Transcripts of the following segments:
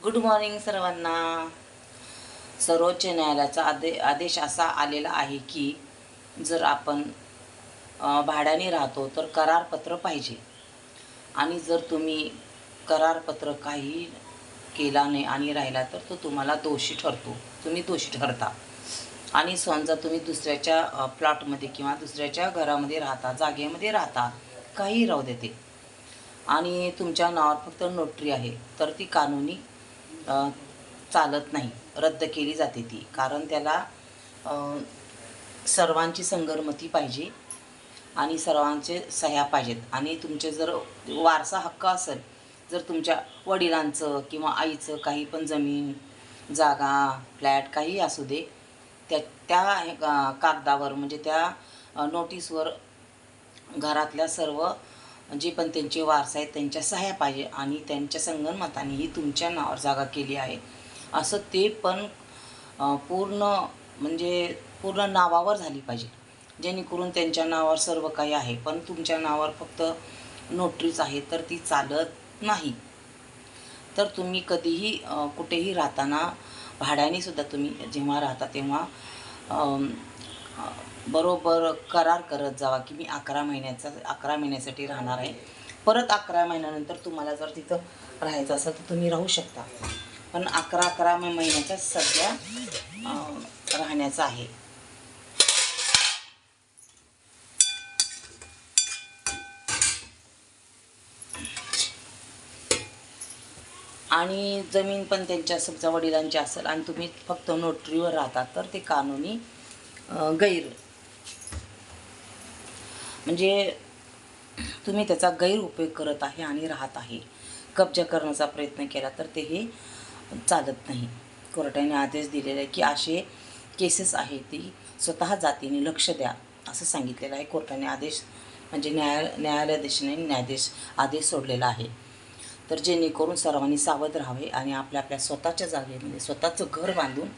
Good morning सर्वांना। सर्वोच्च न्यायालयाचा आदेश असा आलेला आहे की जर आपण भाड्याने राहतो तर करारपत्र पाहिजे, आणि जर तुम्ही करारपत्र काही केला नाही आणि राहिला तर तो तुम्हाला दोषी ठरतो, तुम्ही दोषी ठरता। आणि समजा तुम्ही दुसऱ्याच्या प्लॉटमध्ये किंवा दुसऱ्याच्या घरामध्ये राहता, जागेमध्ये राहता, काही राहू देते, आणि तुमच्या नावावर फक्त नोटरी आहे, तर ती कानूनी चालत नाही, रद्द केली जाते ती। कारण त्याला सर्वांची संगनमती पाहिजे आणि सर्वांचे सह्या पाहिजेत। आणि तुमचे जर वारसा हक्क असेल, जर तुमच्या वडिलांचं किंवा आईचं काही पण जमीन जागा फ्लॅट काही असू दे, त्या कागदावर म्हणजे त्या नोटीसवर घरातल्या सर्व जे पण त्यांचे वारसा आहेत त्यांच्या सह्या पाहिजे, आणि त्यांच्या संगनमताने ही तुमच्या नावावर जागा केली आहे असं ते पण पूर्ण नावावर झाली पाहिजे, जेणेकरून त्यांच्या नावावर सर्व काही आहे पण तुमच्या नावावर फक्त नोटरीच आहे, तर ती चालत नाही। तर तुम्ही कधीही कुठेही राहताना भाड्याने सुद्धा तुम्ही जेव्हा राहता तेव्हा बरोबर करार करत जावा की मी 11 महिन्यासाठी राहणार आहे, परत 11 महिन्यानंतर तुम्हाला जर तिथं राहायचं असेल तर तुम्ही राहू शकता, पण 11 महिन्याचा सध्या राहण्याचं आहे। आणि जमीन पण त्यांच्या समजा वडिलांची असेल आणि तुम्ही फक्त नोटरीवर राहता तर ते कानूनी गैर म्हणजे तुम्ही त्याचा गैरउपयोग करत आहे आणि राहत आहे, कब्जा करण्याचा प्रयत्न केला तर ते हे चालत नाही। कोर्टाने आदेश दिलेला आहे की असे केसेस आहे ती स्वतः जातीने लक्ष द्या असं सांगितलेलं आहे कोर्टाने। आदेश म्हणजे न्यायालयाने आदेश सोडलेला आहे, तर जेणेकरून सर्वांनी सावध राहावे आणि आपल्या स्वतःच्या जागेमध्ये स्वतःचं घर बांधून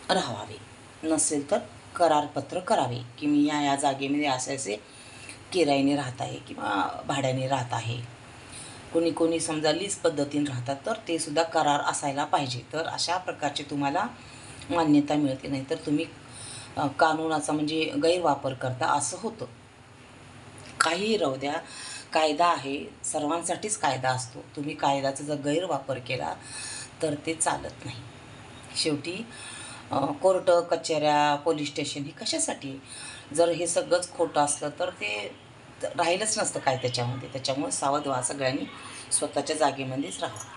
राहावे, नसेल तर करारपत्र करावे की मी या जागेमध्ये असे किरायाने राहत आहे किंवा भाड्याने राहत आहे। कोणी समजा लीज पद्धतीने राहतात तर ते सुद्धा करार असायला पाहिजे, तर अशा प्रकारचे तुम्हाला मान्यता मिळते, नाही तर तुम्ही कानूनाचा म्हणजे गैरवापर करता असं होतं। काही राहू द्या, कायदा आहे, सर्वांसाठीच कायदा असतो, तुम्ही कायद्याचा जर गैरवापर केला तर ते चालत नाही। शेवटी कोर्ट कचेऱ्या पोलीस स्टेशन हे कशासाठी, जर हे सगळंच खोटं असलं तर ते राहिलंच नसतं काय त्याच्यामुळे सावध व्हा, सगळ्यांनी स्वतःच्या जागेमध्येच राहा।